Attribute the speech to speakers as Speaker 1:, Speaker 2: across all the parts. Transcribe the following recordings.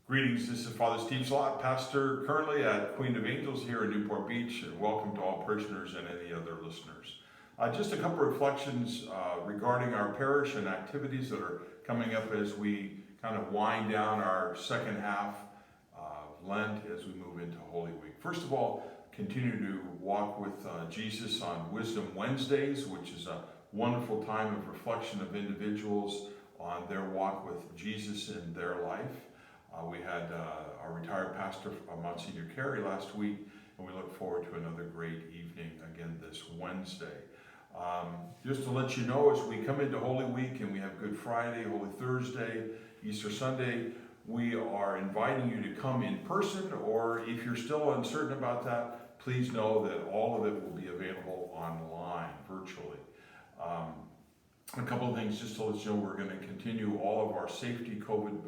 Speaker 1: Greetings, this is Father Steve Slott, pastor currently at Queen of Angels here in Newport Beach, and welcome to all parishioners and any other listeners. Just a couple of reflections regarding our parish and activities that are coming up as we kind of wind down our second half of Lent as we move into Holy Week. First of all, continue to walk with Jesus on Wisdom Wednesdays, which is a wonderful time of reflection of individuals on their walk with Jesus in their life. We had our retired pastor, Monsignor Carey, last week, and we look forward to another great evening again this Wednesday. Just to let you know, as we come into Holy Week and we have Good Friday, Holy Thursday, Easter Sunday, we are inviting you to come in person, or if you're still uncertain about that, please know that all of it will be available online, virtually. A couple of things just to let you know, we're going to continue all of our safety COVID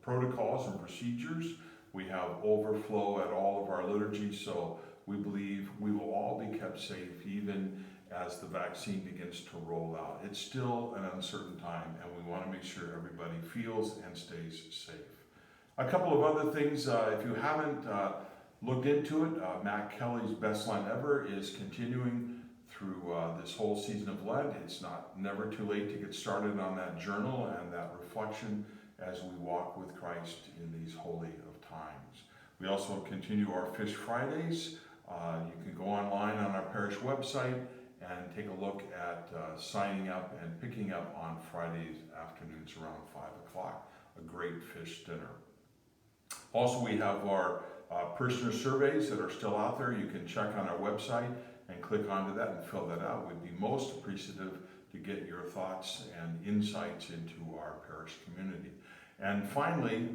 Speaker 1: protocols and procedures. We have overflow at all of our liturgies, so we believe we will all be kept safe even as the vaccine begins to roll out. It's still an uncertain time, and we want to make sure everybody feels and stays safe. A couple of other things, if you haven't looked into it, Matt Kelly's Best Lent Ever is continuing through this whole season of Lent. It's never too late to get started on that journal and that reflection as we walk with Christ in these holy of times. We also continue our Fish Fridays. You can go online on our parish website and take a look at signing up and picking up on Fridays afternoons around 5 o'clock, a great fish dinner. Also, we have our parishioner surveys that are still out there. You can check on our website and click onto that and fill that out. We'd be most appreciative to get your thoughts and insights into our parish community. And finally,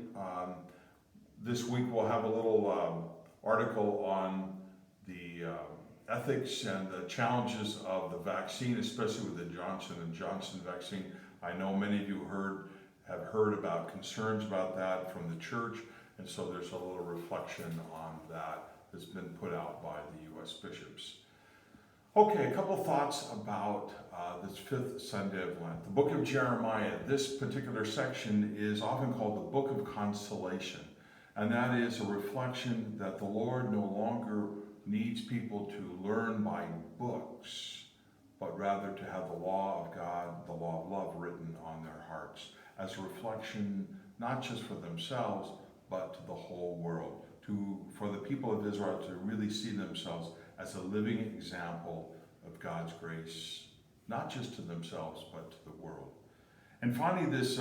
Speaker 1: this week we'll have a little article on the ethics and the challenges of the vaccine, especially with the Johnson & Johnson vaccine. I know many of you have heard about concerns about that from the church, and so there's a little reflection on that that's been put out by the U.S. bishops. Okay, a couple thoughts about this fifth Sunday of Lent. The book of Jeremiah, this particular section is often called the Book of Consolation, and that is a reflection that the Lord no longer needs people to learn by books, but rather to have the law of God, the law of love written on their hearts as a reflection not just for themselves, but to the whole world, for the people of Israel to really see themselves as a living example of God's grace, not just to themselves, but to the world. And finally, this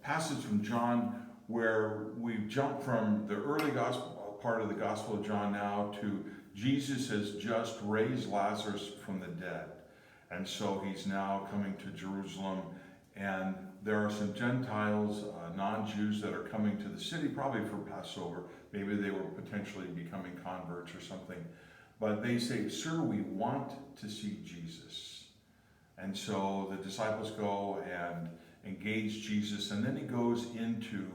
Speaker 1: passage from John, where we've jumped from the early gospel part of the Gospel of John now to Jesus has just raised Lazarus from the dead. And so he's now coming to Jerusalem, and there are some Gentiles, non-Jews that are coming to the city, probably for Passover. Maybe they were potentially becoming converts or something. But they say, "Sir, we want to see Jesus." And so the disciples go and engage Jesus, and then he goes into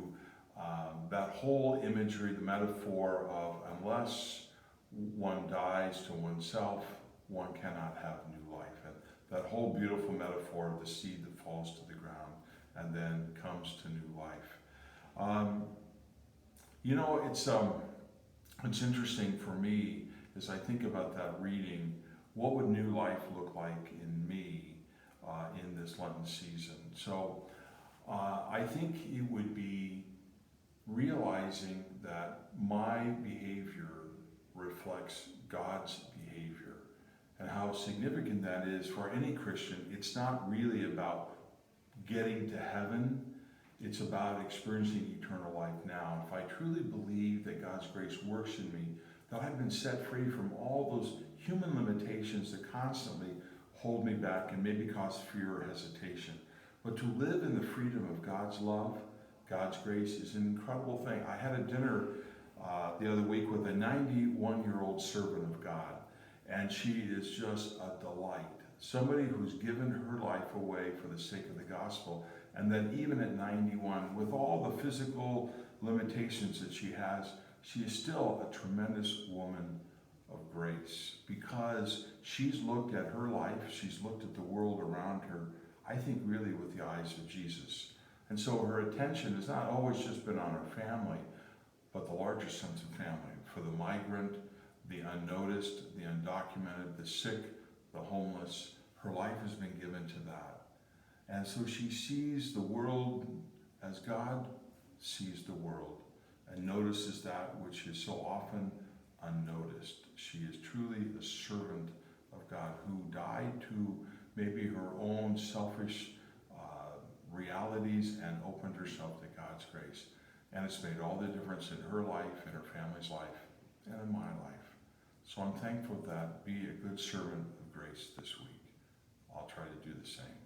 Speaker 1: that whole imagery, the metaphor of unless one dies to oneself, one cannot have new life. And that whole beautiful metaphor of the seed that falls to the ground and then comes to new life. It's interesting for me as I think about that reading, what would new life look like in me in this Lenten season? So I think it would be realizing that my behavior reflects God's behavior, and how significant that is for any Christian. It's not really about getting to heaven, it's about experiencing eternal life now. If I truly believe that God's grace works in me, that I've been set free from all those human limitations that constantly hold me back and maybe cause fear or hesitation. But to live in the freedom of God's love, God's grace is an incredible thing. I had a dinner the other week with a 91-year-old servant of God, and she is just a delight. Somebody who's given her life away for the sake of the gospel, and that even at 91, with all the physical limitations that she has, she is still a tremendous woman of grace, because she's looked at her life, she's looked at the world around her, I think really with the eyes of Jesus. And so her attention has not always just been on her family, but the larger sense of family. For the migrant, the unnoticed, the undocumented, the sick, the homeless, her life has been given to that. And so she sees the world as God sees the world and notices that which is so often unnoticed. She is truly a servant of God who died to maybe her own selfish realities and opened herself to God's grace. And it's made all the difference in her life, in her family's life, and in my life. So I'm thankful that be a good servant of grace this week. I'll try to do the same.